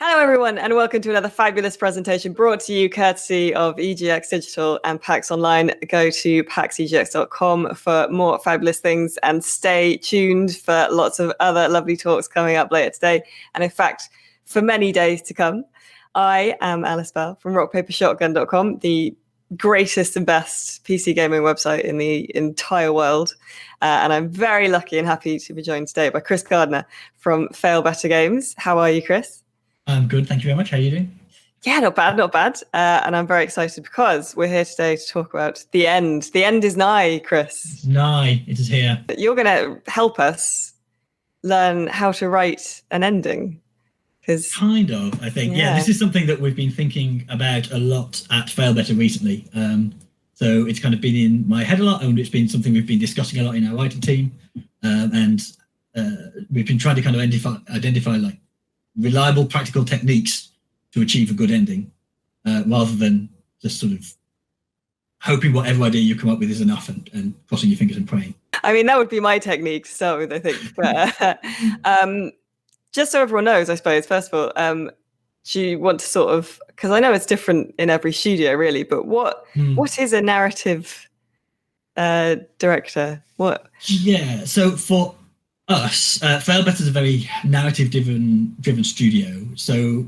Hello, everyone, and welcome to another fabulous presentation brought to you courtesy of EGX Digital and PAX Online. Go to paxegx.com for more fabulous things and stay tuned for lots of other lovely talks coming up later today. And in fact, for many days to come. I am Alice Bell from rockpapershotgun.com, the greatest and best PC gaming website in the entire world. And I'm very lucky and happy to be joined today by Chris Gardiner from Failbetter Games. How are you, Chris? I'm good, thank you very much. How are you doing? Yeah, not bad, not bad. And I'm very excited because we're here today to talk about the end. The end is nigh, Chris. It's nigh, it is here. You're going to help us learn how to write an ending. Kind of, I think. Yeah, this is something that we've been thinking about a lot at Failbetter recently. So it's kind of been in my head a lot, and it's been something we've been discussing a lot in our writing team. And we've been trying to kind of identify like reliable, practical techniques to achieve a good ending, rather than just sort of hoping whatever idea you come up with is enough and crossing your fingers and praying. I mean, that would be my technique to start with, I think. But, just so everyone knows, I suppose, first of all, do you want to sort of, because I know it's different in every studio, really, but what is a narrative director? What? Yeah, so for us, Failbetter is a very narrative-driven studio. So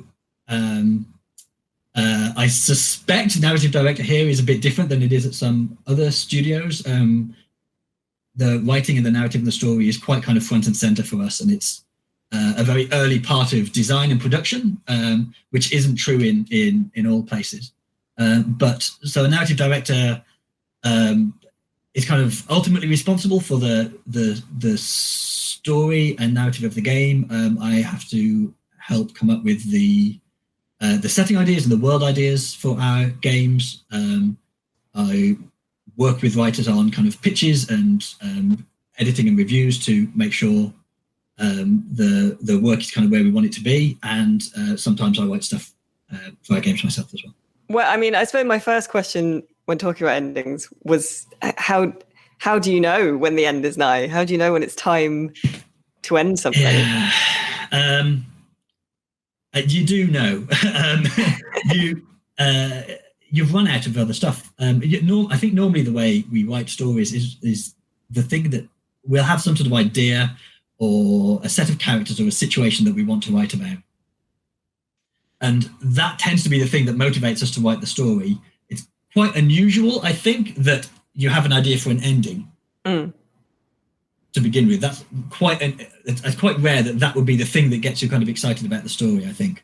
I suspect narrative director here is a bit different than it is at some other studios. The writing and the narrative and the story is quite kind of front and center for us, and it's a very early part of design and production, which isn't true in all places. But so a narrative director is kind of ultimately responsible for the story and narrative of the game. I have to help come up with the setting ideas and the world ideas for our games. I work with writers on kind of pitches and editing and reviews to make sure the work is kind of where we want it to be, and sometimes I write stuff for our games myself as well. Well, I mean, I suppose my first question when talking about endings was how do you know when the end is nigh? How do you know when it's time to end something? Yeah. You do know. You've run out of other stuff. I think normally the way we write stories is the thing that we'll have some sort of idea or a set of characters or a situation that we want to write about. And that tends to be the thing that motivates us to write the story. It's quite unusual, I think, that you have an idea for an ending to begin with. That's it's quite rare that would be the thing that gets you kind of excited about the story, I think.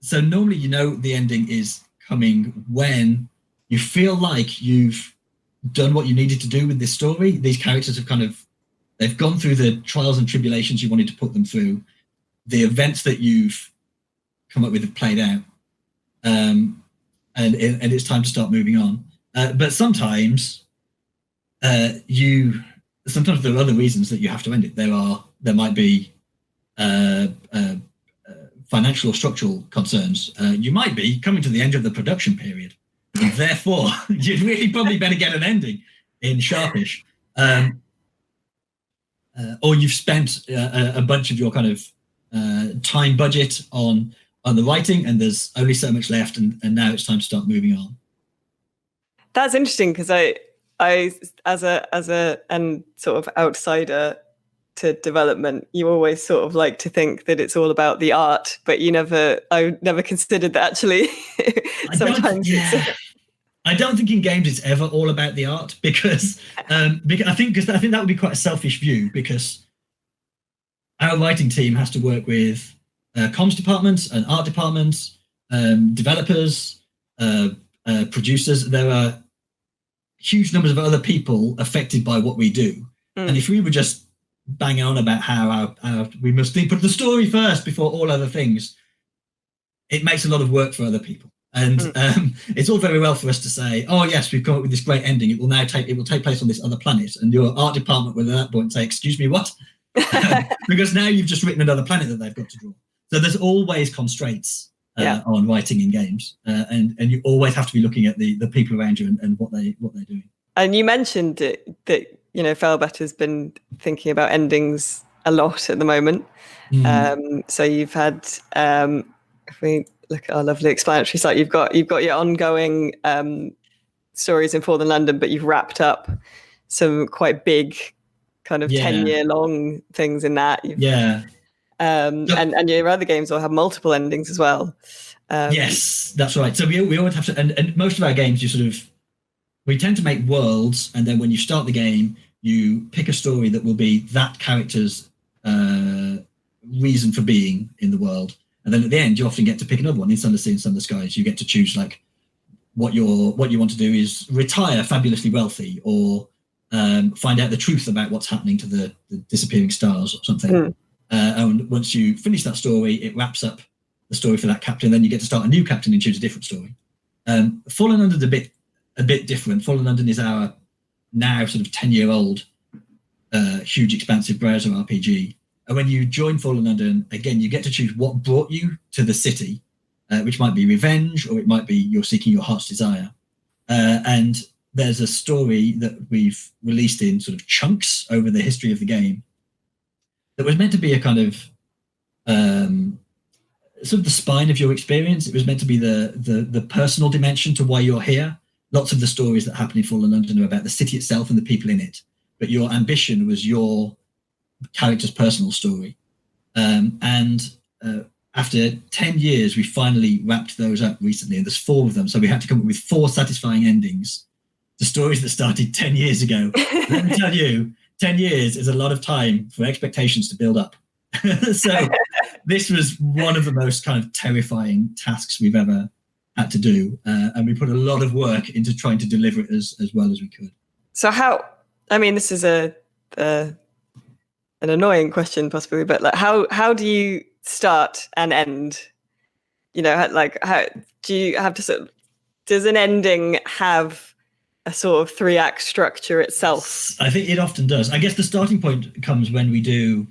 So normally you know the ending is coming when you feel like you've done what you needed to do with this story. These characters have they've gone through the trials and tribulations you wanted to put them through. The events that you've come up with have played out, and it's time to start moving on. But sometimes sometimes there are other reasons that you have to end it. There might be financial or structural concerns. You might be coming to the end of the production period, and therefore you'd really probably better get an ending in sharpish. Or you've spent a bunch of your kind of time budget on the writing, and there's only so much left, and now it's time to start moving on. That's interesting, because I as a sort of outsider to development, you always sort of like to think that it's all about the art, but I never considered that actually. Sometimes I don't think in games it's ever all about the art, because I think that would be quite a selfish view, because our writing team has to work with comms departments and art departments, developers, producers. There are huge numbers of other people affected by what we do, and if we were just banging on about how we must put the story first before all other things, it makes a lot of work for other people. And it's all very well for us to say, oh yes, we've come up with this great ending, it will take place on this other planet, and your art department will at that point say, excuse me, what? Because now you've just written another planet that they've got to draw. So there's always constraints on writing in games, and you always have to be looking at the people around you and what they're doing. And you mentioned that Failbetter's been thinking about endings a lot at the moment. So you've had, if we look at our lovely explanatory site, you've got your ongoing stories in Fallen London, but you've wrapped up some quite big kind of 10-year long things in that. And your other games will have multiple endings as well. Yes, that's right. So we always have to, and most of our games, we tend to make worlds, and then when you start the game, you pick a story that will be that character's reason for being in the world, and then at the end, you often get to pick another one. In Sunless and Sunless Skies, you get to choose like what you want to do is retire fabulously wealthy, or find out the truth about what's happening to the disappearing stars or something. And once you finish that story, it wraps up the story for that captain. Then you get to start a new captain and choose a different story. Fallen London's a bit different. Fallen London is our now sort of 10-year-old huge expansive browser RPG. And when you join Fallen London, again, you get to choose what brought you to the city, which might be revenge, or it might be you're seeking your heart's desire. And there's a story that we've released in sort of chunks over the history of the game that was meant to be a kind of sort of the spine of your experience. It was meant to be the personal dimension to why you're here. Lots of the stories that happen in Fallen London are about the city itself and the people in it, but your ambition was your character's personal story. After 10 years, we finally wrapped those up recently, and there's 4 of them. So we had to come up with 4 satisfying endings to stories that started 10 years ago. Let me tell you, 10 years is a lot of time for expectations to build up. So this was one of the most kind of terrifying tasks we've ever had to do. And we put a lot of work into trying to deliver it as well as we could. So this is an annoying question possibly, but like how do you start and end? How do you have to does an ending have a sort of 3-act structure itself? I think it often does. I guess the starting point comes when we do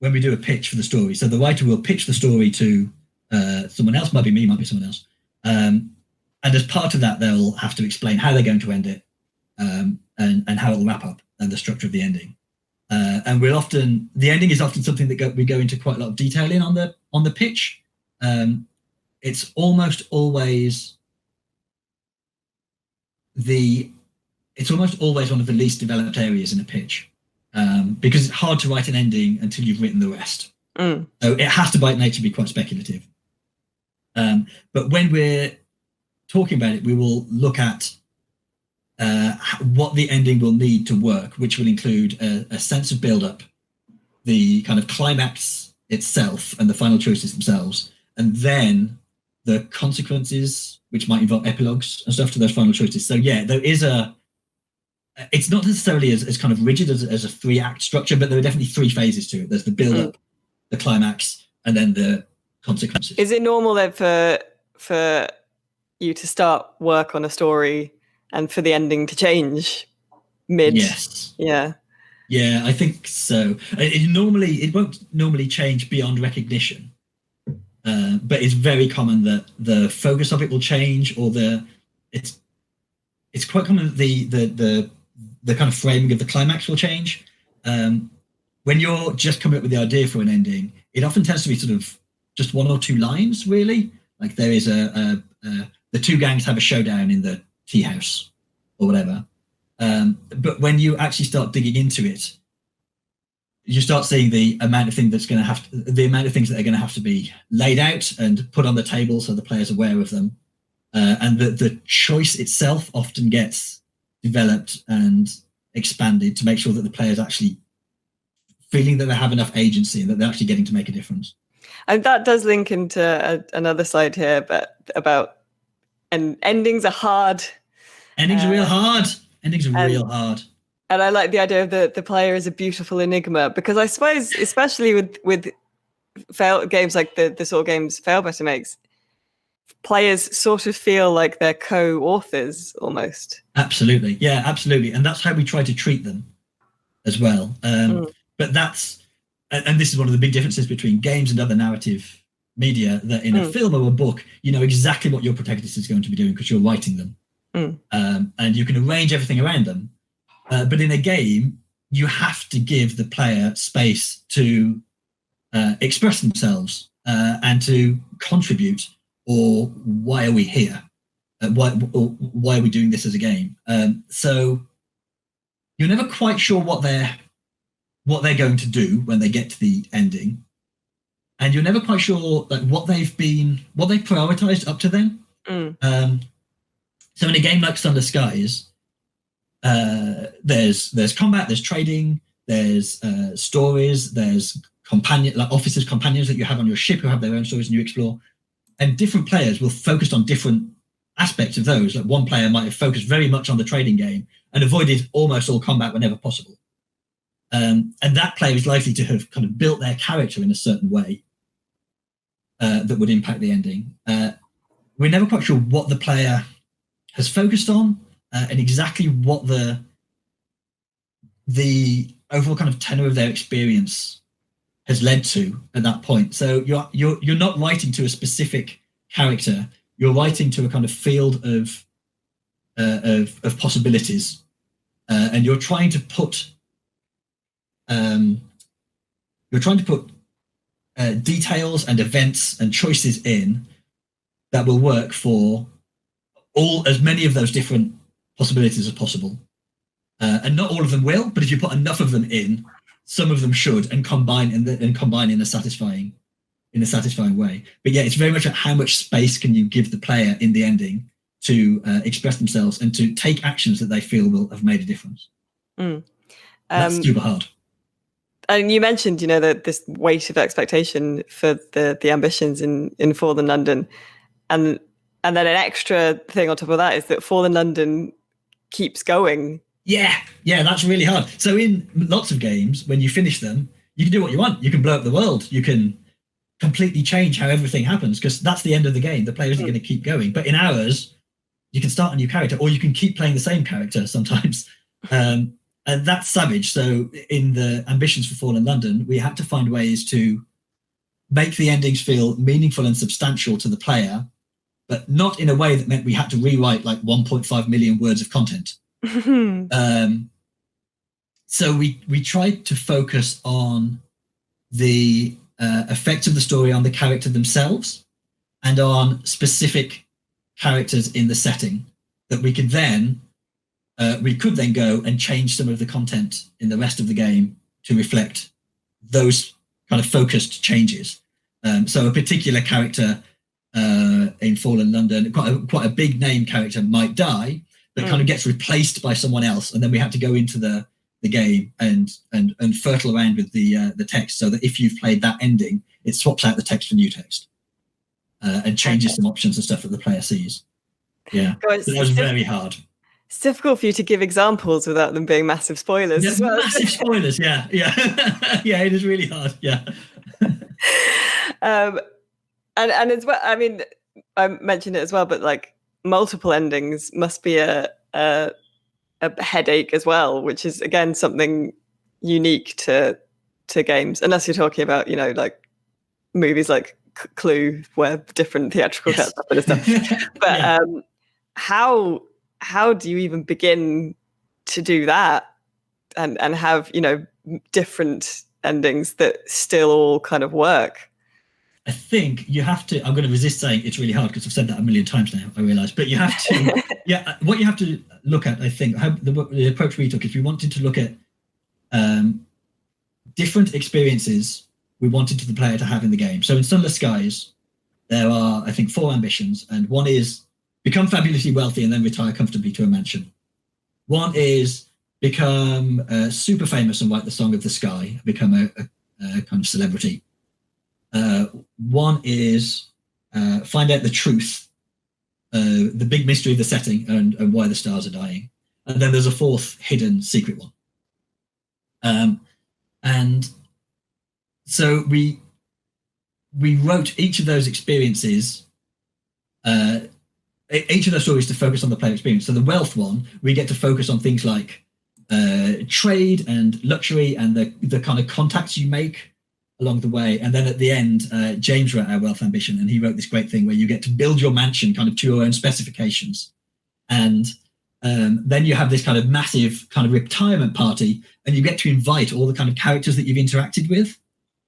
a pitch for the story. So the writer will pitch the story to someone else, might be me, might be someone else. And as part of that, they'll have to explain how they're going to end it, and how it'll wrap up, and the structure of the ending. And the ending is often something that we go into quite a lot of detail in on the pitch. It's almost always one of the least developed areas in a pitch, because it's hard to write an ending until you've written the rest. So it has to, by nature, be quite speculative. But when we're talking about it, we will look at what the ending will need to work, which will include a sense of build-up, the kind of climax itself and the final choices themselves, and then the consequences, which might involve epilogues and stuff to those final choices. So yeah, there is it's not necessarily as kind of rigid as a 3-act structure, but there are definitely 3 phases to it. There's the build-up, the climax, and then the consequences. Is it normal then for you to start work on a story and for the ending to change mid? Yes. Yeah, I think so. It won't normally change beyond recognition, but it's very common that the focus of it will change, or it's quite common that the kind of framing of the climax will change. When you're just coming up with the idea for an ending, it often tends to be sort of just 1 or 2 lines, really. Like there is the 2 gangs have a showdown in the tea house or whatever. But when you actually start digging into it, you start seeing the amount of things that are going to have to be laid out and put on the table so the player's aware of them. And the choice itself often gets developed and expanded to make sure that the player's actually feeling that they have enough agency and that they're actually getting to make a difference. And that does link into another slide here, but about endings are hard. Endings are real hard. Real hard. And I like the idea of the player is a beautiful enigma, because I suppose, especially with games like the sort of games Failbetter makes, players sort of feel like they're co-authors almost. Absolutely. Yeah, absolutely. And that's how we try to treat them as well. But and this is one of the big differences between games and other narrative media, that in a film or a book, you know exactly what your protagonist is going to be doing because you're writing them. And you can arrange everything around them. But in a game, you have to give the player space to express themselves and to contribute, or why are we here? Why are we doing this as a game? So you're never quite sure what they're going to do when they get to the ending, and you're never quite sure like what they've prioritized up to then. So in a game like Sunless Skies, there's combat, there's trading, there's stories, there's officers, companions that you have on your ship who have their own stories and you explore, and different players will focus on different aspects of those. Like one player might have focused very much on the trading game and avoided almost all combat whenever possible. And that player is likely to have kind of built their character in a certain way that would impact the ending. We're never quite sure what the player has focused on and exactly what the overall kind of tenor of their experience has led to at that point. So you're not writing to a specific character. You're writing to a kind of field of possibilities, and you're trying to put details and events and choices in that will work for as many of those different possibilities as possible. And not all of them will, but if you put enough of them in, some of them should, and combine in a satisfying way. But yeah, it's very much about how much space can you give the player in the ending to express themselves and to take actions that they feel will have made a difference. That's super hard. And you mentioned, that this weight of expectation for the ambitions in Fallen London, and then an extra thing on top of that is that Fallen London keeps going. Yeah, that's really hard. So in lots of games, when you finish them, you can do what you want. You can blow up the world. You can completely change how everything happens, because that's the end of the game. The player isn't going to keep going. But in ours, you can start a new character, or you can keep playing the same character sometimes. And that's savage. So in the ambitions for Fallen London, we had to find ways to make the endings feel meaningful and substantial to the player, but not in a way that meant we had to rewrite like 1.5 million words of content. So we tried to focus on the effect of the story on the character themselves and on specific characters in the setting that we could then go and change some of the content in the rest of the game to reflect those kind of focused changes. So a particular character in Fallen London, quite a big name character, might die, but kind of gets replaced by someone else, and then we have to go into the game and fertile around with the text, so that if you've played that ending, it swaps out the text for new text and changes some options and stuff that the player sees. Yeah, so that was very hard. It's difficult for you to give examples without them being massive spoilers. As well. Massive spoilers, yeah. Yeah, it is really hard. Yeah. And as well, I mean, I mentioned it as well, but like multiple endings must be a headache as well, which is again something unique to games, unless you're talking about like movies like Clue, where different theatrical cuts happen and stuff. But yeah. How do you even begin to do that and have different endings that still all kind of work? I think you have to. I'm going to resist saying it's really hard because I've said that a million times now, I realise. But you have to. Yeah, what you have to look at, I think, the approach we took is we wanted to look at different experiences we wanted the player to have in the game. So in Sunless Skies, there are, I think, 4 ambitions, and one is become fabulously wealthy and then retire comfortably to a mansion. One is become super famous and write the Song of the Sky, become a kind of celebrity. One is find out the truth, the big mystery of the setting and why the stars are dying. And then there's a 4th hidden secret one. And so we wrote each of those experiences, each of those stories to focus on the player experience. So the wealth one, we get to focus on things like trade and luxury and the kind of contacts you make along the way. And then at the end, James wrote our wealth ambition, and he wrote this great thing where you get to build your mansion kind of to your own specifications. And then you have this kind of massive kind of retirement party, and you get to invite all the kind of characters that you've interacted with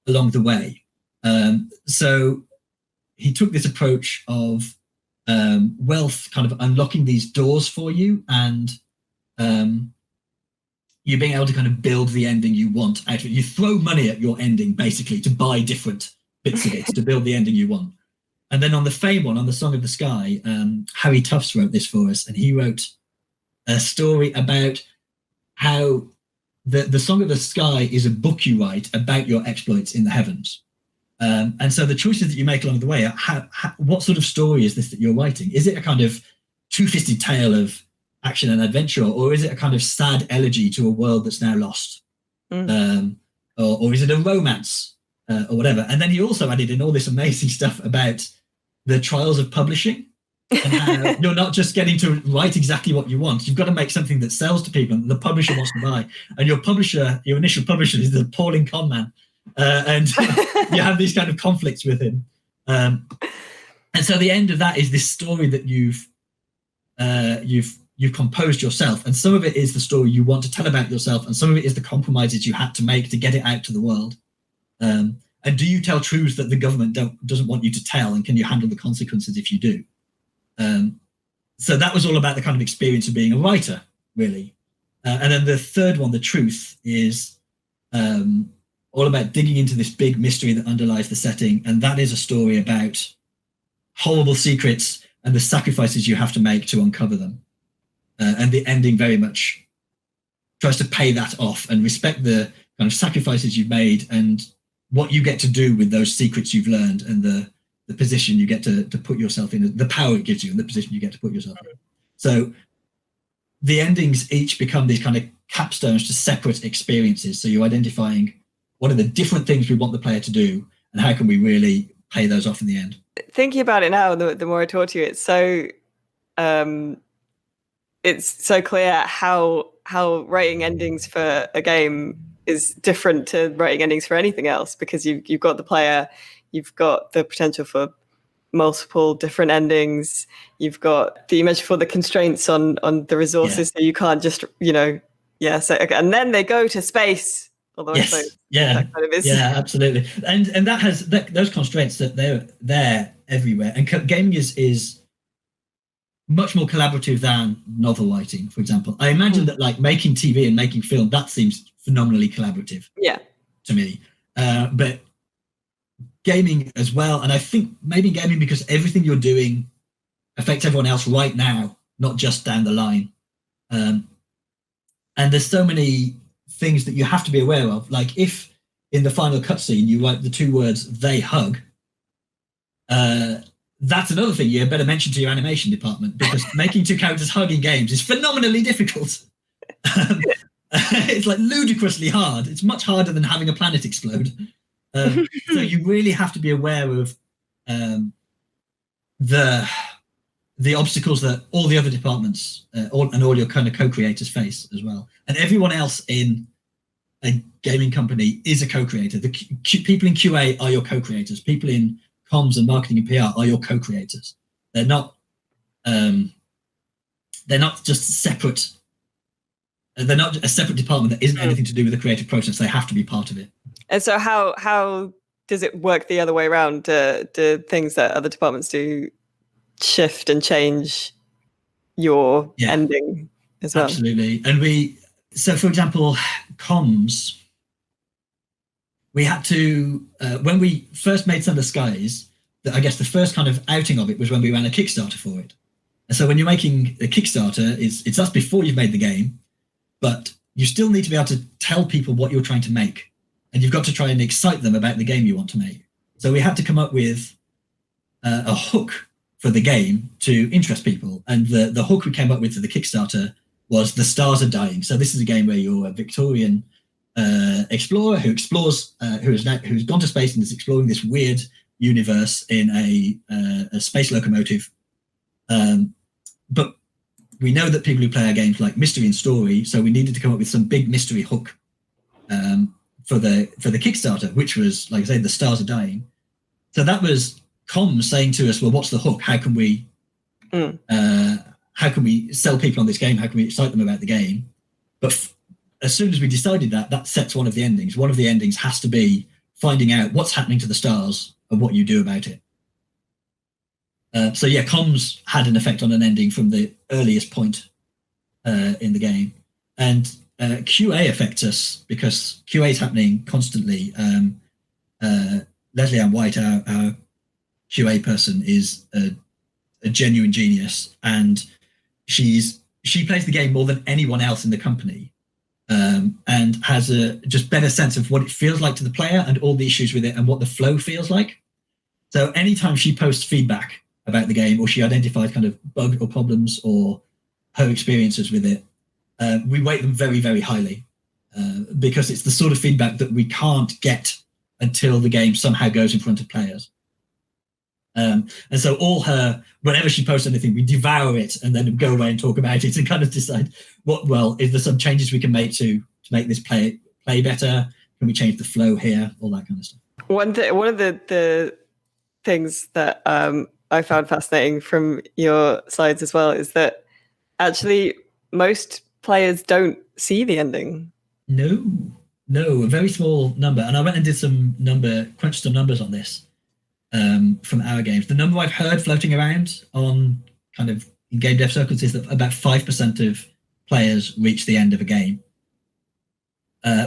along the way. So he took this approach of wealth kind of unlocking these doors for you, and you being able to kind of build the ending you want out of it. You throw money at your ending, basically, to buy different bits of it to build the ending you want. And then on the Fame one, on the Song of the Sky, Harry Tufts wrote this for us, and he wrote a story about how the Song of the Sky is a book you write about your exploits in the heavens. And so the choices that you make along the way are what sort of story is this that you're writing? Is it a kind of two-fisted tale of action and adventure, or is it a kind of sad elegy to a world that's now lost? Or is it a romance or whatever? And then he also added in all this amazing stuff about the trials of publishing and how you're not just getting to write exactly what you want. You've got to make something that sells to people and the publisher wants to buy. And your initial publisher is the appalling con man. And you have these kind of conflicts with him. And so the end of that is this story that you've composed yourself, and some of it is the story you want to tell about yourself, and some of it is the compromises you had to make to get it out to the world. And do you tell truths that the government doesn't want you to tell, and can you handle the consequences if you do? So that was all about the kind of experience of being a writer, really. And then the third one, The Truth, is all about digging into this big mystery that underlies the setting, and that is a story about horrible secrets and the sacrifices you have to make to uncover them. And the ending very much tries to pay that off and respect the kind of sacrifices you've made and what you get to do with those secrets you've learned, and the position you get to put yourself in, the power it gives you and the position you get to put yourself in. So the endings each become these kind of capstones to separate experiences. So you're identifying what are the different things we want the player to do, and how can we really pay those off in the end. Thinking about it now, the more I talk to you, it's so clear how writing endings for a game is different to writing endings for anything else, because you've got the player, you've got the potential for multiple different endings, you've got the image for the constraints on the resources, so you can't just and then they go to space. Although that kind of is. Absolutely, and that has those constraints that they're everywhere, and gaming is much more collaborative than novel writing, for example. I imagine that like making TV and making film, that seems phenomenally collaborative to me. But gaming as well, and I think maybe gaming because everything you're doing affects everyone else right now, not just down the line. And there's so many things that you have to be aware of. Like if in the final cutscene you write the two words "they hug," that's another thing you better mention to your animation department, because making two characters hug in games is phenomenally difficult. It's like ludicrously hard. It's much harder than having a planet explode. So you really have to be aware of the obstacles that all the other departments and all your kind of co-creators face as well. And everyone else in a gaming company is a co-creator. The people in QA are your co-creators. People in comms and marketing and PR are your co-creators. They're not just separate. They're not a separate department that isn't anything to do with the creative process. They have to be part of it. And so how does it work the other way around? Do things that other departments do shift and change your ending as well? Absolutely. And so for example, comms, we had to, when we first made Sunless Skies, I guess the first kind of outing of it was when we ran a Kickstarter for it. And so when you're making a Kickstarter, it's us before you've made the game, but you still need to be able to tell people what you're trying to make. And you've got to try and excite them about the game you want to make. So we had to come up with a hook for the game to interest people. And the hook we came up with for the Kickstarter was "The Stars Are Dying." So this is a game where you're a Victorian explorer who explores, who's gone to space and is exploring this weird universe in a space locomotive. But we know that people who play our games like mystery and story, so we needed to come up with some big mystery hook for the Kickstarter, which was, like I say, "The Stars Are Dying." So that was comms saying to us, well, what's the hook? How can we how can we sell people on this game? How can we excite them about the game? But as soon as we decided that sets one of the endings. One of the endings has to be finding out what's happening to the stars and what you do about it. So yeah, comms had an effect on an ending from the earliest point in the game. And QA affects us because QA is happening constantly. Leslie Ann White, our QA person, is a genuine genius, and she plays the game more than anyone else in the company, and has a just better sense of what it feels like to the player and all the issues with it and what the flow feels like. So anytime she posts feedback about the game, or she identifies kind of bug or problems or her experiences with it, we rate them very, very highly, because it's the sort of feedback that we can't get until the game somehow goes in front of players. And so whenever she posts anything, we devour it and then go away and talk about it and kind of decide is there some changes we can make to make this play better? Can we change the flow here? All that kind of stuff. One of the things that I found fascinating from your slides as well is that actually most players don't see the ending. No, a very small number. And I went and did crunched some numbers on this from our games. The number I've heard floating around on kind of in game dev circles is that about 5% of players reach the end of a game,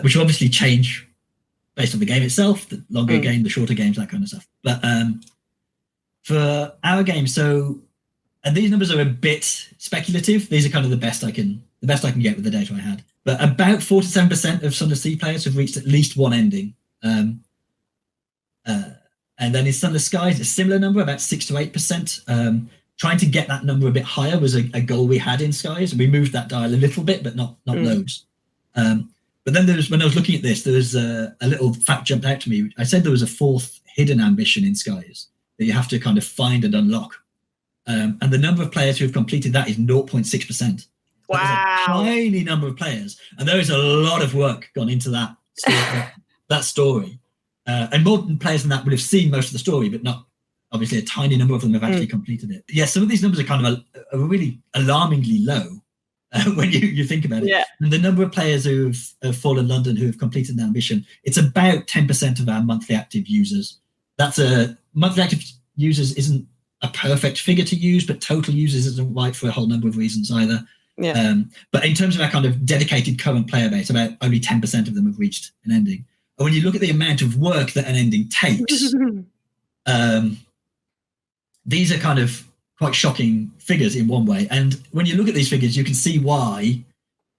which will obviously change based on the game itself, the longer game, the shorter games, that kind of stuff. But for our game, and these numbers are a bit speculative. These are kind of the best I can get with the data I had. But about 47% of Sunless players have reached at least one ending. And then in Sunless Skies, a similar number, about 6 to 8%. Trying to get that number a bit higher was a goal we had in Skies. We moved that dial a little bit, but not loads. But then when I was looking at this, there was a little fact jumped out to me. I said there was a fourth hidden ambition in Skies that you have to kind of find and unlock. And the number of players who have completed that is 0.6%. Wow. That is a tiny number of players. And there is a lot of work gone into that story. And more players than that would have seen most of the story, but not obviously a tiny number of them have actually completed it. Yeah, some of these numbers are kind of are really alarmingly low when you think about it. Yeah. And the number of players who have fallen London who have completed an ambition, it's about 10% of our monthly active users. Monthly active users isn't a perfect figure to use, but total users isn't right for a whole number of reasons either. Yeah. But in terms of our kind of dedicated current player base, about only 10% of them have reached an ending. And when you look at the amount of work that an ending takes, these are kind of quite shocking figures in one way. And when you look at these figures, you can see why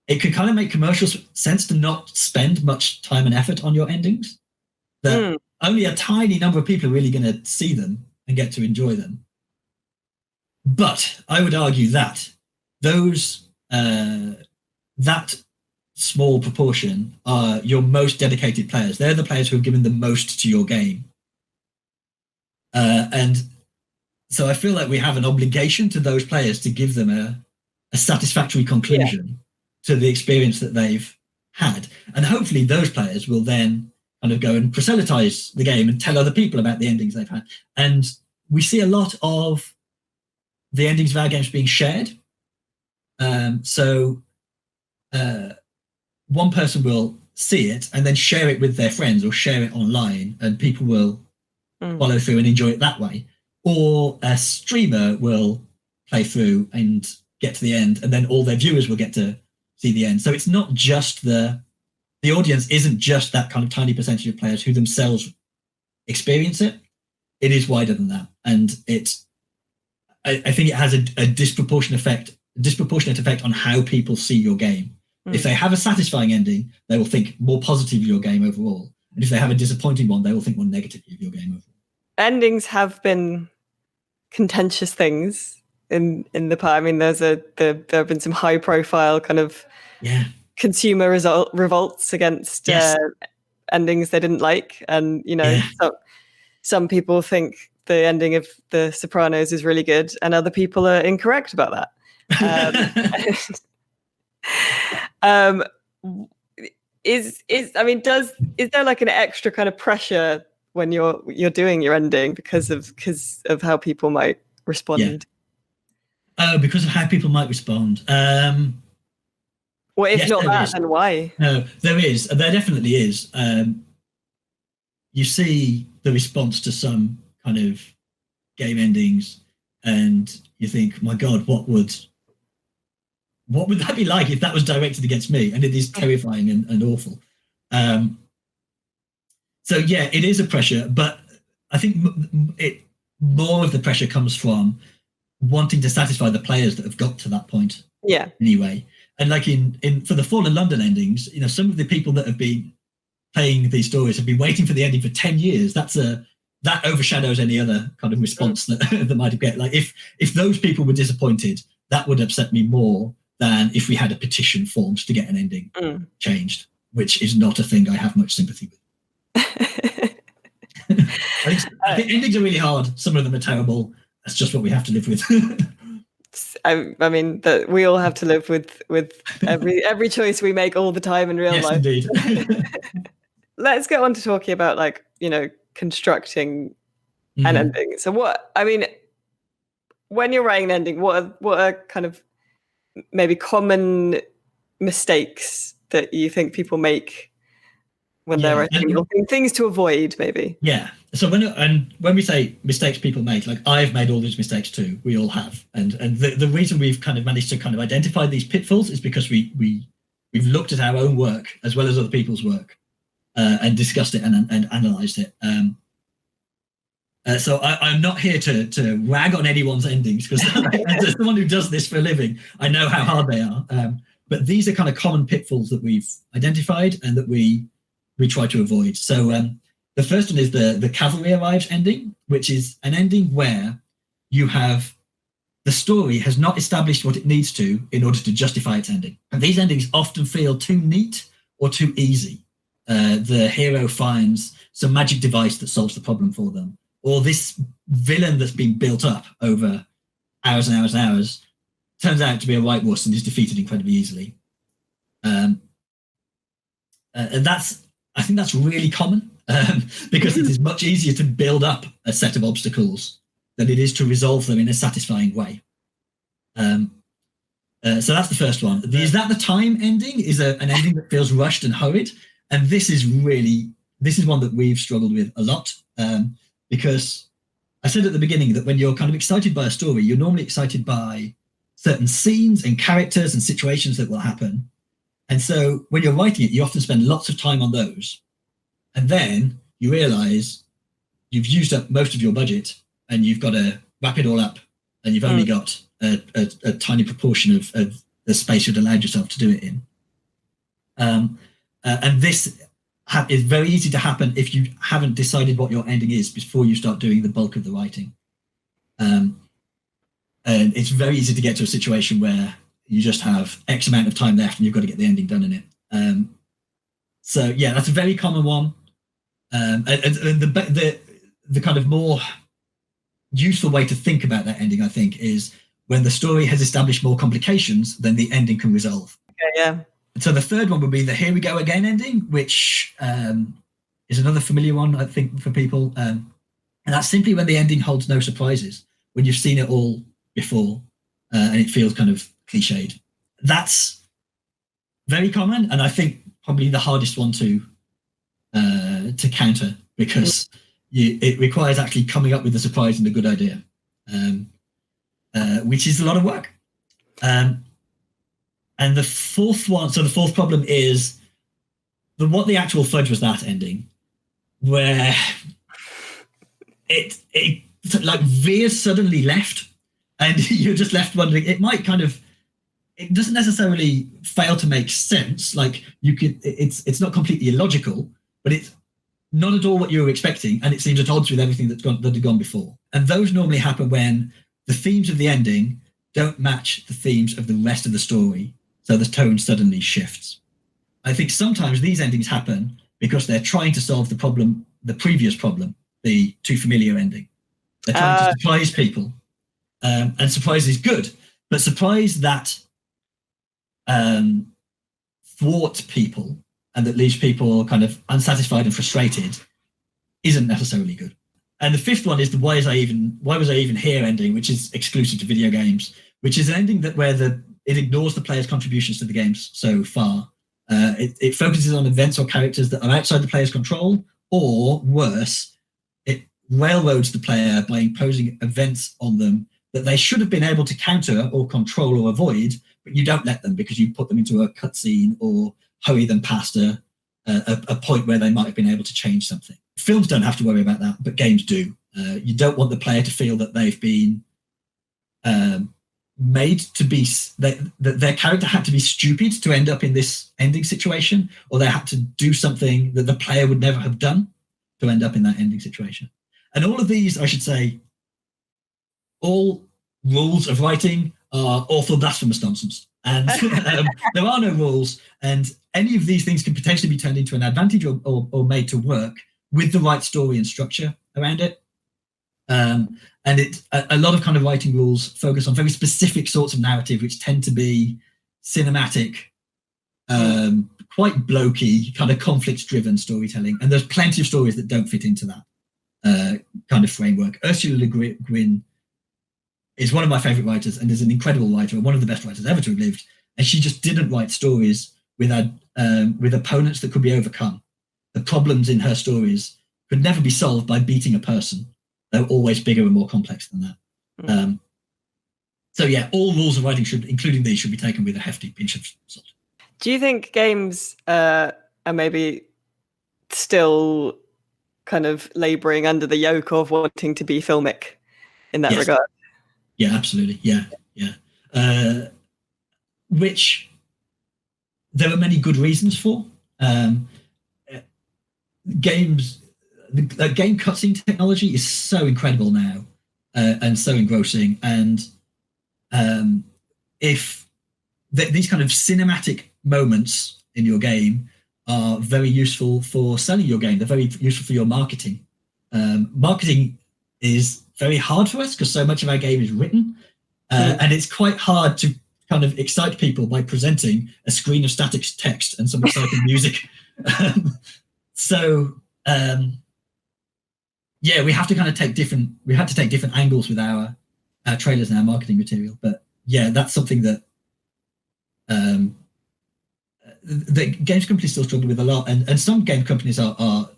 it can kind of make commercial sense to not spend much time and effort on your endings. That only a tiny number of people are really going to see them and get to enjoy them. But I would argue that that small proportion are your most dedicated players. They're the players who have given the most to your game. And so I feel like we have an obligation to those players to give them a satisfactory conclusion to the experience that they've had. And hopefully those players will then kind of go and proselytize the game and tell other people about the endings they've had. And we see a lot of the endings of our games being shared. One person will see it and then share it with their friends or share it online, and people will follow through and enjoy it that way. Or a streamer will play through and get to the end, and then all their viewers will get to see the end. So it's not just the audience isn't just that kind of tiny percentage of players who themselves experience it. It is wider than that. And I think it has a disproportionate effect on how people see your game. If they have a satisfying ending, they will think more positively of your game overall. And if they have a disappointing one, they will think more negatively of your game overall. Endings have been contentious things in the past. I mean, there have been some high profile kind of consumer revolts against endings they didn't like. And, so some people think the ending of The Sopranos is really good, and other people are incorrect about that. Is there like an extra kind of pressure when you're doing your ending because of how people might respond? Oh, because of how people might respond. Well, if yes, not there that, is. then why? No, there is. There definitely is. You see the response to some kind of game endings, and you think, my God, what would that be like if that was directed against me? And it is terrifying and awful. So yeah, it is a pressure, but I think more of the pressure comes from wanting to satisfy the players that have got to that point. Yeah. Anyway, and like in for the Fallen London endings, some of the people that have been playing these stories have been waiting for the ending for 10 years. That overshadows any other kind of response that might get. Like if those people were disappointed, that would upset me more than if we had a petition formed to get an ending changed, which is not a thing I have much sympathy with. I think endings are really hard. Some of them are terrible. That's just what we have to live with. I mean, that we all have to live with every choice we make all the time in real life. Yes, indeed. Let's get on to talking about constructing an ending. So when you're writing an ending, what are kind of maybe common mistakes that you think people make when they're writing, or things to avoid, maybe? Yeah. So when we say mistakes people make, like I've made all these mistakes too. We all have, and the reason we've kind of managed to kind of identify these pitfalls is because we've looked at our own work as well as other people's work, and discussed it and analysed it. So I'm not here to rag on anyone's endings, because as someone who does this for a living, I know how hard they are. But these are kind of common pitfalls that we've identified and that we try to avoid. So the first one is the cavalry arrives ending, which is an ending where you have the story has not established what it needs to in order to justify its ending. And these endings often feel too neat or too easy. The hero finds some magic device that solves the problem for them, or this villain that's been built up over hours and hours and hours turns out to be a white wuss and is defeated incredibly easily. And I think that's really common, because it is much easier to build up a set of obstacles than it is to resolve them in a satisfying way. So that's the first one. Is that the time ending? Is an ending that feels rushed and hurried? And this is one that we've struggled with a lot, because I said at the beginning that when you're kind of excited by a story, you're normally excited by certain scenes and characters and situations that will happen. And so when you're writing it, you often spend lots of time on those. And then you realize you've used up most of your budget and you've got to wrap it all up, and you've only got a tiny proportion of the space you'd allowed yourself to do it in. And this is very easy to happen if you haven't decided what your ending is before you start doing the bulk of the writing. And it's very easy to get to a situation where you just have X amount of time left and you've got to get the ending done in it. So yeah, that's a very common one. And the kind of more useful way to think about that ending, I think, is when the story has established more complications than the ending can resolve. Okay, yeah. So the third one would be the here we go again ending, which is another familiar one, I think, for people. And that's simply when the ending holds no surprises, when you've seen it all before, and it feels kind of cliched. That's very common, and I think probably the hardest one to counter, because it requires actually coming up with a surprise and a good idea, which is a lot of work. And the fourth problem is what the actual fudge was that ending, where it like veers suddenly left, and you're just left wondering. It doesn't necessarily fail to make sense. Like it's not completely illogical, but it's not at all what you were expecting, and it seems at odds with everything that had gone before. And those normally happen when the themes of the ending don't match the themes of the rest of the story, so the tone suddenly shifts. I think sometimes these endings happen because they're trying to solve the previous problem, the too familiar ending. They're trying to surprise people, and surprise is good, but surprise that thwarts people and that leaves people kind of unsatisfied and frustrated isn't necessarily good. And the fifth one is the why was I even here ending, which is exclusive to video games, which is an ending where it ignores the player's contributions to the games so far. It focuses on events or characters that are outside the player's control, or worse, it railroads the player by imposing events on them that they should have been able to counter or control or avoid, but you don't let them because you put them into a cutscene or hurry them past a point where they might have been able to change something. Films don't have to worry about that, but games do. You don't want the player to feel that they've been made to be, that their character had to be stupid to end up in this ending situation, or they had to do something that the player would never have done to end up in that ending situation. And all of these, I should say, all rules of writing are awful blasphemous nonsense. And there are no rules, and any of these things can potentially be turned into an advantage or made to work with the right story and structure around it. And a lot of kind of writing rules focus on very specific sorts of narrative, which tend to be cinematic, quite blokey, kind of conflict-driven storytelling. And there's plenty of stories that don't fit into that kind of framework. Ursula Le Guin is one of my favorite writers and is an incredible writer, one of the best writers ever to have lived. And she just didn't write stories with opponents that could be overcome. The problems in her stories could never be solved by beating a person. They're always bigger and more complex than that. So yeah, all rules of writing, including these, should be taken with a hefty pinch of salt. Do you think games are maybe still kind of labouring under the yoke of wanting to be filmic in that regard? Yeah, absolutely. Yeah. Which there are many good reasons for. Games, the game cutscene technology is so incredible now and so engrossing. And if these kind of cinematic moments in your game are very useful for selling your game, they're very useful for your marketing. Marketing is very hard for us because so much of our game is written, and it's quite hard to kind of excite people by presenting a screen of static text and some exciting music. Yeah, we have to kind of take different angles with our trailers and our marketing material. But yeah, that's something that the games companies still struggle with a lot, and some game companies are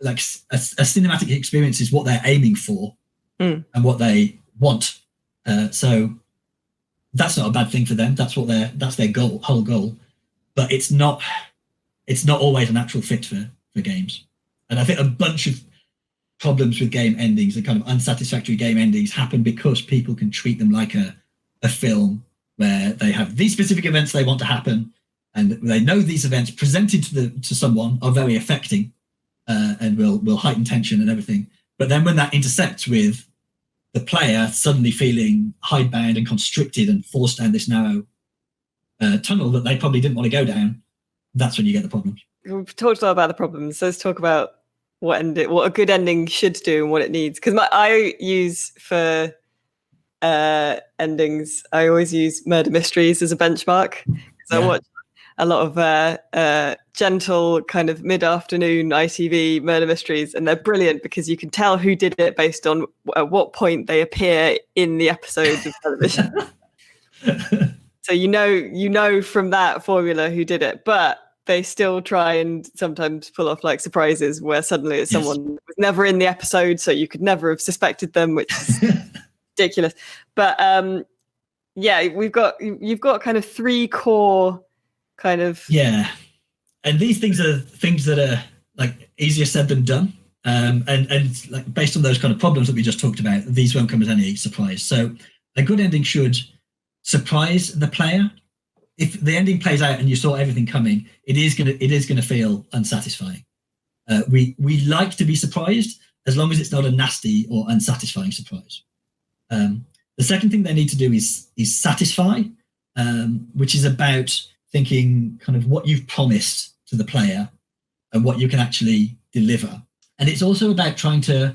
like a cinematic experience is what they're aiming for and what they want. So that's not a bad thing for them. That's their goal, whole goal. But it's not always a natural fit for games. And I think a bunch of problems with game endings, the kind of unsatisfactory game endings, happen because people can treat them like a film where they have these specific events they want to happen, and they know these events presented to someone are very affecting and will heighten tension and everything. But then when that intersects with the player suddenly feeling hidebound and constricted and forced down this narrow tunnel that they probably didn't want to go down, that's when you get the problems. We've talked a lot about the problems. So let's talk about what a good ending should do and what it needs. Because I use for endings, I always use murder mysteries as a benchmark. So I watch a lot of gentle kind of mid-afternoon ITV murder mysteries, and they're brilliant because you can tell who did it based on at what point they appear in the episodes of television. So you know from that formula who did it, but they still try and sometimes pull off like surprises where suddenly it's someone who was never in the episode, so you could never have suspected them, which is ridiculous. But you've got kind of three core kind of and these things are things that are like easier said than done, and like based on those kind of problems that we just talked about, these won't come as any surprise. So a good ending should surprise the player. If the ending plays out and you saw everything coming, it is gonna feel unsatisfying. We like to be surprised as long as it's not a nasty or unsatisfying surprise. The second thing they need to do is satisfy, which is about thinking kind of what you've promised to the player and what you can actually deliver. And it's also about trying to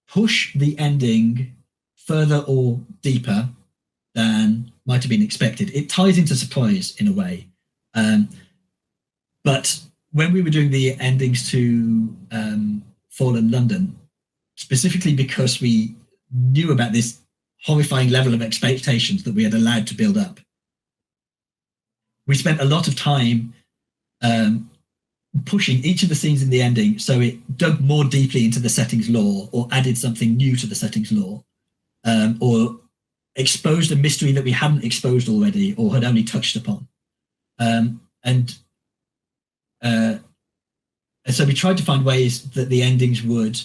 push the ending further or deeper than might have been expected. It ties into surprise in a way. But when we were doing the endings to Fallen London, specifically because we knew about this horrifying level of expectations that we had allowed to build up. We spent a lot of time pushing each of the scenes in the ending so it dug more deeply into the setting's lore, or added something new to the setting's lore, or exposed a mystery that we hadn't exposed already or had only touched upon. And so we tried to find ways that the endings would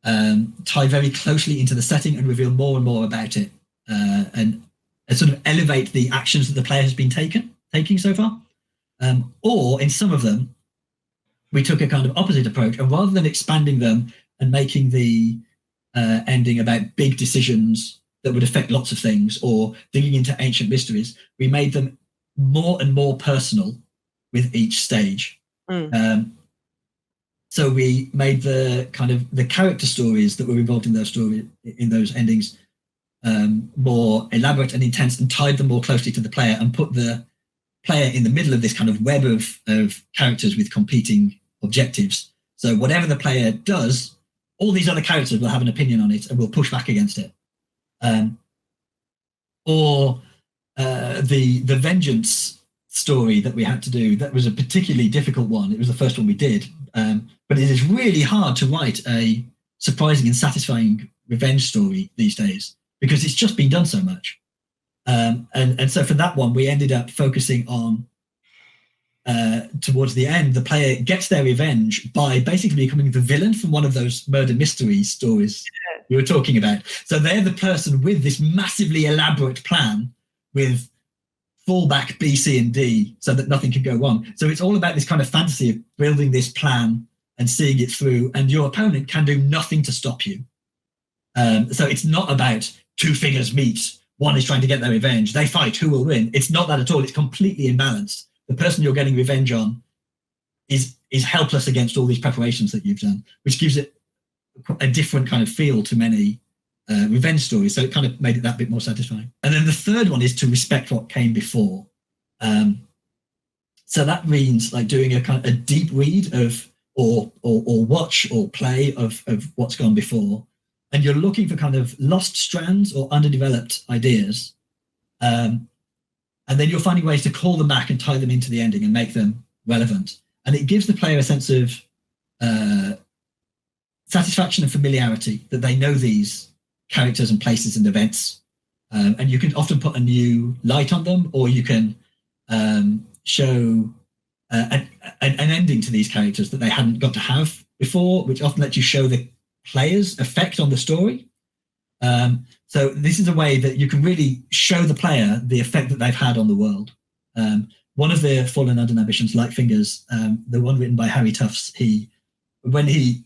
tie very closely into the setting and reveal more and more about it, and sort of elevate the actions that the player has been taking so far. Or in some of them, we took a kind of opposite approach, and rather than expanding them and making the ending about big decisions that would affect lots of things or digging into ancient mysteries, we made them more and more personal with each stage. So we made the character stories that were involved in those endings more elaborate and intense, and tied them more closely to the player, and put the player in the middle of this kind of web of characters with competing objectives. So whatever the player does, all these other characters will have an opinion on it and will push back against it. Or the vengeance story that we had to do, that was a particularly difficult one. It was the first one we did, but it is really hard to write a surprising and satisfying revenge story these days, because it's just been done so much. And so for that one, we ended up focusing on, towards the end, the player gets their revenge by basically becoming the villain from one of those murder mystery stories we were talking about. So they're the person with this massively elaborate plan with fallback B, C, and D so that nothing can go wrong. So it's all about this kind of fantasy of building this plan and seeing it through, and your opponent can do nothing to stop you. So it's not about two figures meet, one is trying to get their revenge, they fight, who will win? It's not that at all. It's completely imbalanced. The person you're getting revenge on is helpless against all these preparations that you've done, which gives it a different kind of feel to many revenge stories. So it kind of made it that bit more satisfying. And then the third one is to respect what came before. So that means like doing a kind of a deep read of or watch or play of what's gone before. And you're looking for kind of lost strands or underdeveloped ideas. And then you're finding ways to call them back and tie them into the ending and make them relevant. And it gives the player a sense of satisfaction and familiarity, that they know these characters and places and events. And you can often put a new light on them, or you can show an ending to these characters that they hadn't got to have before, which often lets you show the player's effect on the story. So this is a way that you can really show the player the effect that they've had on the world. One of the Fallen Under Ambitions, Light Fingers, the one written by Harry Tufts, when he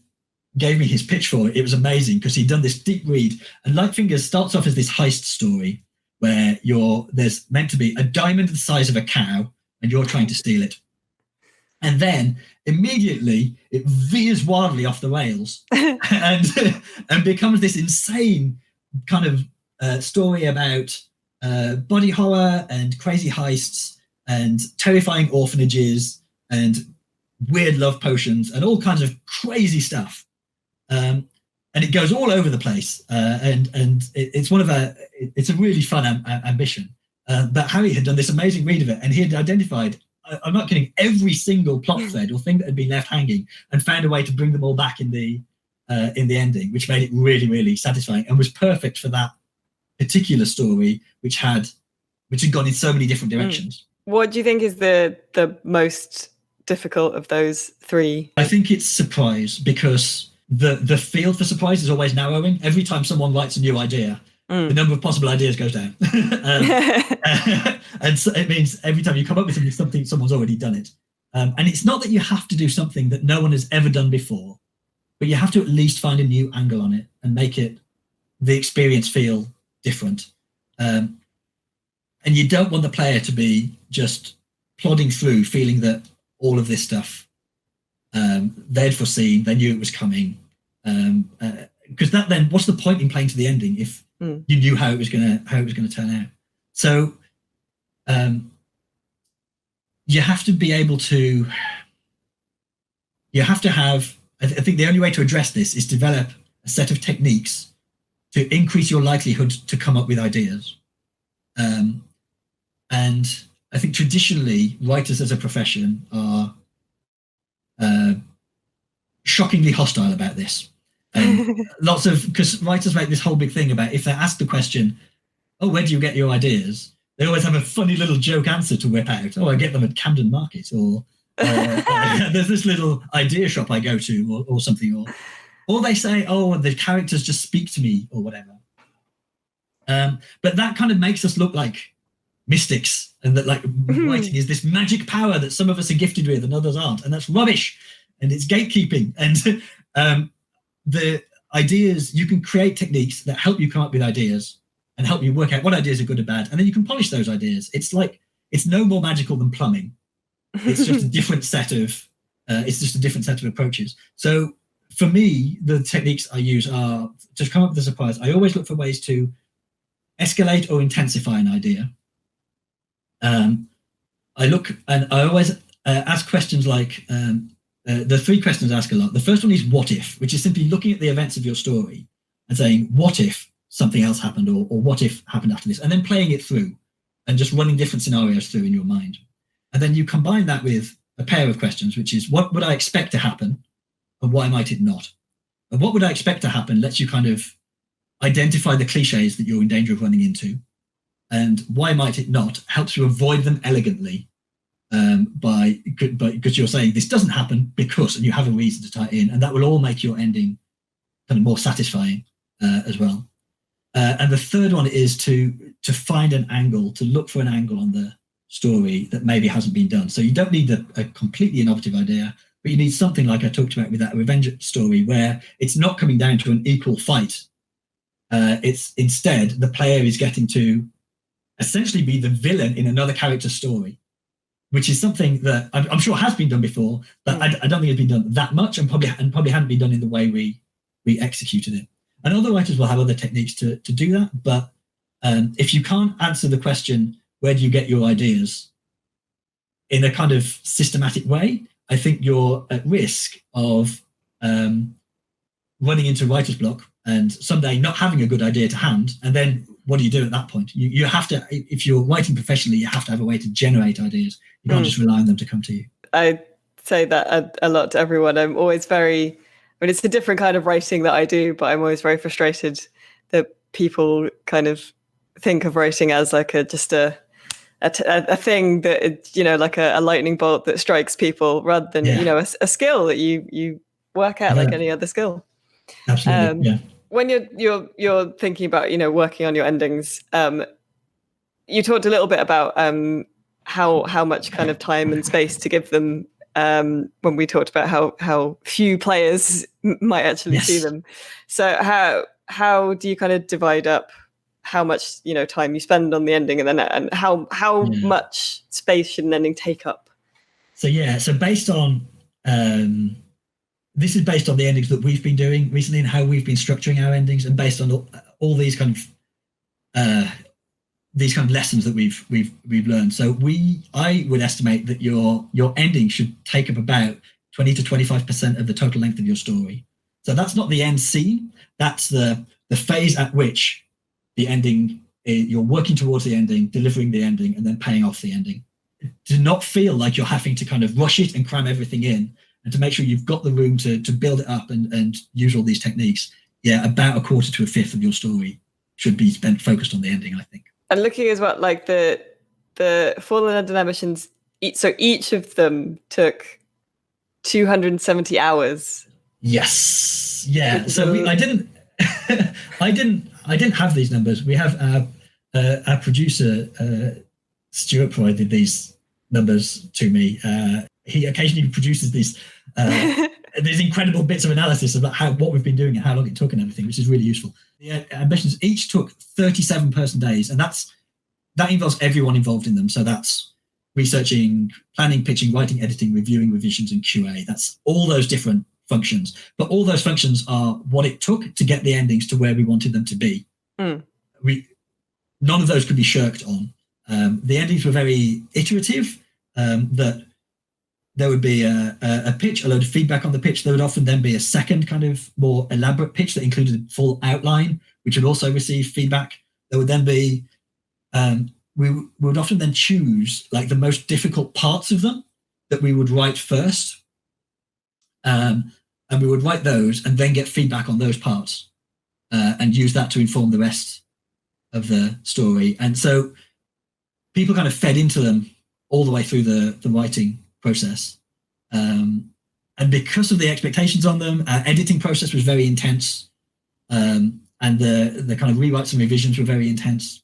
gave me his pitch for it, it was amazing, because he'd done this deep read. And Light Fingers starts off as this heist story where there's meant to be a diamond the size of a cow and you're trying to steal it. And then immediately it veers wildly off the rails and becomes this insane kind of story about body horror and crazy heists and terrifying orphanages and weird love potions and all kinds of crazy stuff. And it goes all over the place. And it's it's a really fun ambition. But Harry had done this amazing read of it, and he had identified, I'm not kidding, every single plot thread or thing that had been left hanging, and found a way to bring them all back in the ending, which made it really, really satisfying and was perfect for that particular story, which had gone in so many different directions. What do you think is the most difficult of those three? I think it's surprise, because the field for surprise is always narrowing. Every time someone writes a new idea, the number of possible ideas goes down. And so it means every time you come up with something, someone's already done it. And it's not that you have to do something that no one has ever done before, but you have to at least find a new angle on it and make the experience feel different. And you don't want the player to be just plodding through, feeling that all of this stuff they'd foreseen, they knew it was coming. Because that then, what's the point in playing to the ending if you knew how it was going to turn out? So you have to be able to. You have to have. I think the only way to address this is develop a set of techniques to increase your likelihood to come up with ideas. And I think traditionally writers as a profession are shockingly hostile about this. Because writers make this whole big thing about if they're asked the question, oh, where do you get your ideas? They always have a funny little joke answer to whip out. Oh, I get them at Camden Market, or there's this little idea shop I go to, or something, or they say, oh, the characters just speak to me, or whatever. But that kind of makes us look like mystics, and that like writing is this magic power that some of us are gifted with and others aren't, and that's rubbish, and it's gatekeeping. And the ideas, you can create techniques that help you come up with ideas and help you work out what ideas are good or bad, and then you can polish those ideas. It's like, it's no more magical than plumbing. It's just a different set of approaches. So for me, the techniques I use are to come up with a surprise. I always look for ways to escalate or intensify an idea. I always ask questions like, the three questions I ask a lot. The first one is what if, which is simply looking at the events of your story and saying, what if something else happened, or what if happened after this, and then playing it through and just running different scenarios through in your mind. And then you combine that with a pair of questions, which is what would I expect to happen and why might it not? And what would I expect to happen lets you kind of identify the cliches that you're in danger of running into. And why might it not helps you avoid them elegantly because you're saying this doesn't happen because, and you have a reason to tie it in, and that will all make your ending kind of more satisfying as well. And the third one is to find an angle, to look for an angle on the story that maybe hasn't been done. So you don't need a completely innovative idea, but you need something like I talked about with that revenge story, where it's not coming down to an equal fight. It's instead the player is getting to essentially be the villain in another character's story, which is something that I'm sure has been done before, but I don't think it's been done that much, and probably hadn't been done in the way we executed it. And other writers will have other techniques to do that, but if you can't answer the question, where do you get your ideas, in a kind of systematic way, I think you're at risk of running into writer's block and someday not having a good idea to hand. And then what do you do at that point? You have to, if you're writing professionally, you have to have a way to generate ideas. You can't just rely on them to come to you. I say that a lot to everyone. I'm always it's a different kind of writing that I do, but I'm always very frustrated that people kind of think of writing as like just a thing that, like a lightning bolt that strikes people, rather than, a skill that you work out like any other skill. Absolutely. When you're thinking about, working on your endings, you talked a little bit about how much kind of time and space to give them, when we talked about how few players might actually see them. So how do you kind of divide up how much time you spend on the ending, and how much space should an ending take up? So based on this is based on the endings that we've been doing recently and how we've been structuring our endings, and based on all these kind of lessons that we've learned. So I would estimate that your ending should take up about 20 to 25% of the total length of your story. So that's not the end scene. That's the phase at which the ending, you're working towards the ending, delivering the ending, and then paying off the ending. To not feel like you're having to kind of rush it and cram everything in, and to make sure you've got the room to build it up and use all these techniques. About a quarter to a fifth of your story should be focused on the ending, I think. And looking as well, like the Fallen Under Emissions, so each of them took 270 hours. Yes. Yeah. So I didn't have these numbers. We have our producer, Stuart provided these numbers to me. He occasionally produces these incredible bits of analysis about what we've been doing and how long it took and everything, which is really useful. The ambitions each took 37 person days, and that involves everyone involved in them. So that's researching, planning, pitching, writing, editing, reviewing, revisions, and QA. That's all those different functions. But all those functions are what it took to get the endings to where we wanted them to be. None of those could be shirked on. The endings were very iterative, that there would be a pitch, a load of feedback on the pitch. There would often then be a second kind of more elaborate pitch that included a full outline which would also receive feedback. There would then be, we would often then choose like the most difficult parts of them that we would write first. And we would write those and then get feedback on those parts and use that to inform the rest of the story. And so people kind of fed into them all the way through the writing process. And because of the expectations on them, our editing process was very intense. And the kind of rewrites and revisions were very intense.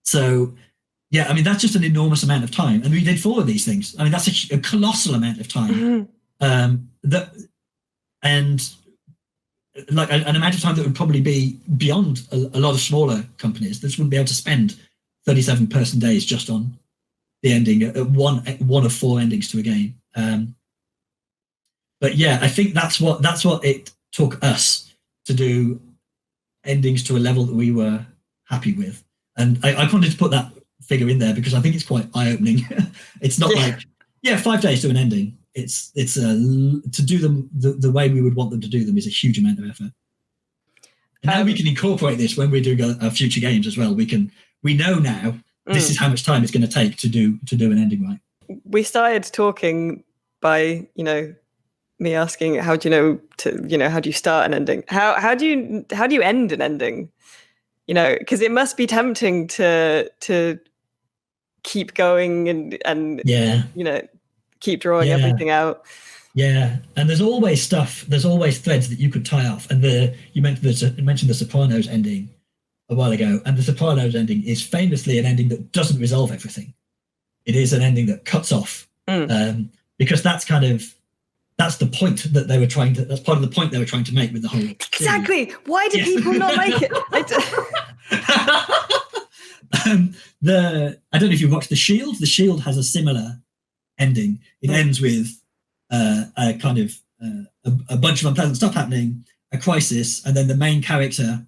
So, yeah, I mean, that's just an enormous amount of time. And we did 4 of these things. I mean, that's a colossal amount of time. And like an amount of time that would probably be beyond a lot of smaller companies. This wouldn't be able to spend 37 person days just on the ending, one of 4 endings to a game. But yeah, I think that's what it took us to do endings to a level that we were happy with. And I wanted to put that figure in there because I think it's quite eye-opening. It's not like 5 days to an ending. It's to do them the way we would want them to do them is a huge amount of effort. And now we can incorporate this when we're doing our future games as well. We know now this is how much time it's going to take to do an ending right. We started talking by me asking how do you start an ending? How do you end an ending? Because it must be tempting to keep going and keep drawing everything out. Yeah, and there's always threads that you could tie off. And you mentioned the Sopranos ending a while ago, and the Sopranos ending is famously an ending that doesn't resolve everything. It is an ending that cuts off, because that's the point that they were trying to. That's part of the point they were trying to make with the whole. Exactly. Series. Why did people not make it? I don't know if you've watched The Shield. The Shield has a similar ending. It ends with a kind of a bunch of unpleasant stuff happening, a crisis, and then the main character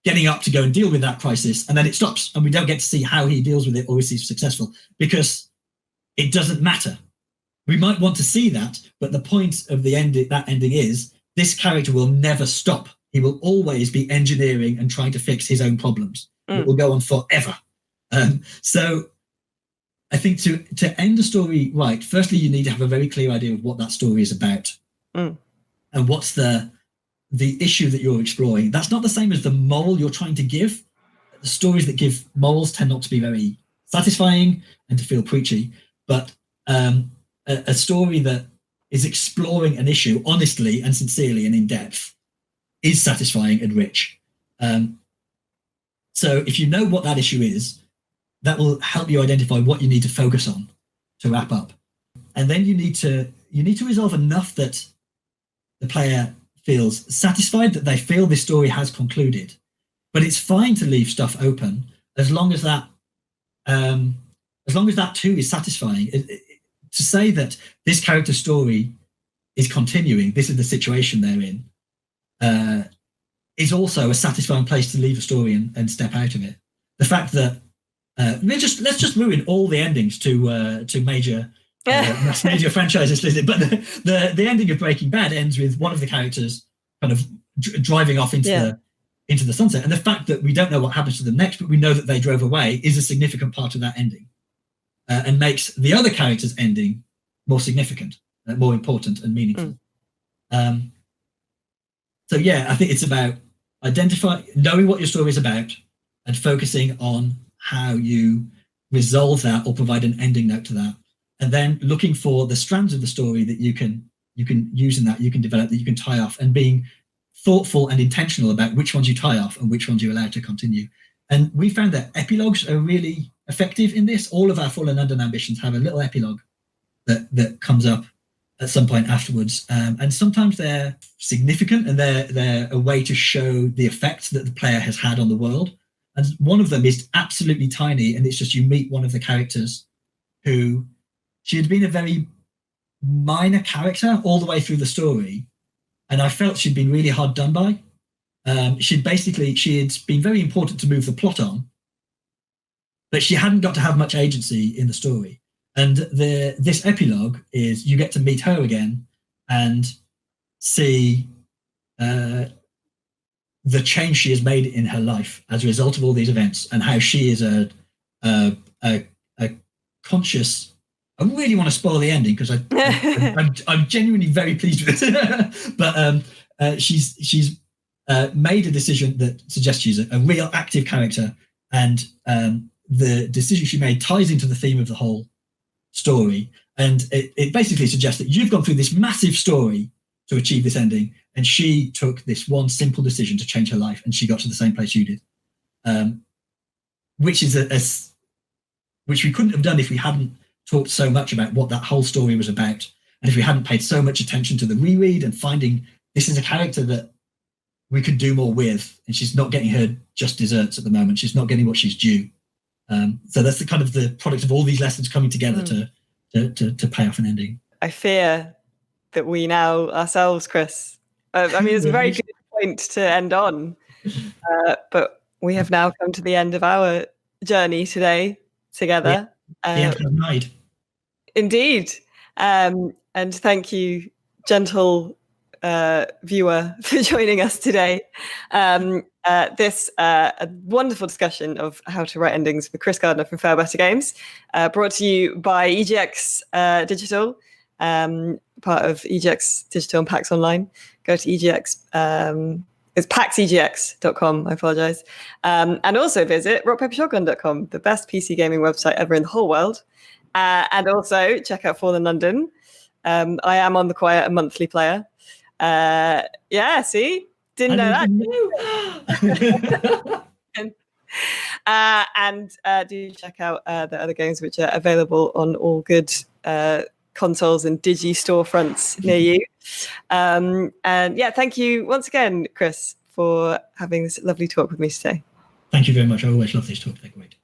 getting up to go and deal with that crisis, and then it stops, and we don't get to see how he deals with it or if he's successful because it doesn't matter. We might want to see that, but the point of that ending is this character will never stop. He will always be engineering and trying to fix his own problems. It will go on forever. So I think to end a story right, firstly, you need to have a very clear idea of what that story is about and what's the issue that you're exploring. That's not the same as the moral you're trying to give. The stories that give morals tend not to be very satisfying and to feel preachy, but a story that is exploring an issue honestly and sincerely and in depth is satisfying and rich. So if you know what that issue is, that will help you identify what you need to focus on to wrap up. And then you need to resolve enough that the player feels satisfied, that they feel this story has concluded. But it's fine to leave stuff open as long as that too is satisfying. To say that this character story is continuing, this is the situation they're in, is also a satisfying place to leave a story and step out of it. The fact that let's just ruin all the endings to major franchises, but the ending of Breaking Bad ends with one of the characters kind of driving off into the sunset, and the fact that we don't know what happens to them next, but we know that they drove away, is a significant part of that ending. And makes the other character's ending more significant, more important and meaningful. So yeah, I think it's about knowing what your story is about and focusing on how you resolve that or provide an ending note to that. And then looking for the strands of the story that you can use in that, you can develop, that you can tie off, and being thoughtful and intentional about which ones you tie off and which ones you allow to continue. And we found that epilogues are really effective in this. All of our Full and Undone ambitions have a little epilogue that comes up at some point afterwards, and sometimes they're significant and they're a way to show the effect that the player has had on the world. And one of them is absolutely tiny, and it's just you meet one of the characters who she had been a very minor character all the way through the story, and I felt she'd been really hard done by. She had been very important to move the plot on, but she hadn't got to have much agency in the story. And this epilogue is you get to meet her again and see the change she has made in her life as a result of all these events, and how she is a conscious. I really want to spoil the ending because I'm genuinely very pleased with it. But she's made a decision that suggests she's a real active character, and the decision she made ties into the theme of the whole story. And it basically suggests that you've gone through this massive story to achieve this ending, and she took this one simple decision to change her life, and she got to the same place you did, which is which we couldn't have done if we hadn't talked so much about what that whole story was about, and if we hadn't paid so much attention to the reread and finding this is a character that we could do more with, and she's not getting her just desserts at the moment. She's not getting what she's due. So that's the kind of the product of all these lessons coming together to pay off an ending. I fear that we now ourselves, Chris. I mean, it's a very good point to end on, but we have now come to the end of our journey today together. The end of Nigh. Indeed. And thank you, gentle viewer, for joining us today. This a wonderful discussion of how to write endings with Chris Gardiner from Failbetter Games, brought to you by EGX Digital, part of EGX Digital and PAX Online. Go to EGX, it's paxegx.com, I apologize. And also visit rockpapershotgun.com, the best PC gaming website ever in the whole world. And also check out Fallen London. I am on the quiet, a monthly player. Yeah, see? Didn't know that. And do check out the other games which are available on all good consoles and digi storefronts near you. And yeah, thank you once again, Chris, for having this lovely talk with me today. Thank you very much. I always love this talk. They're great.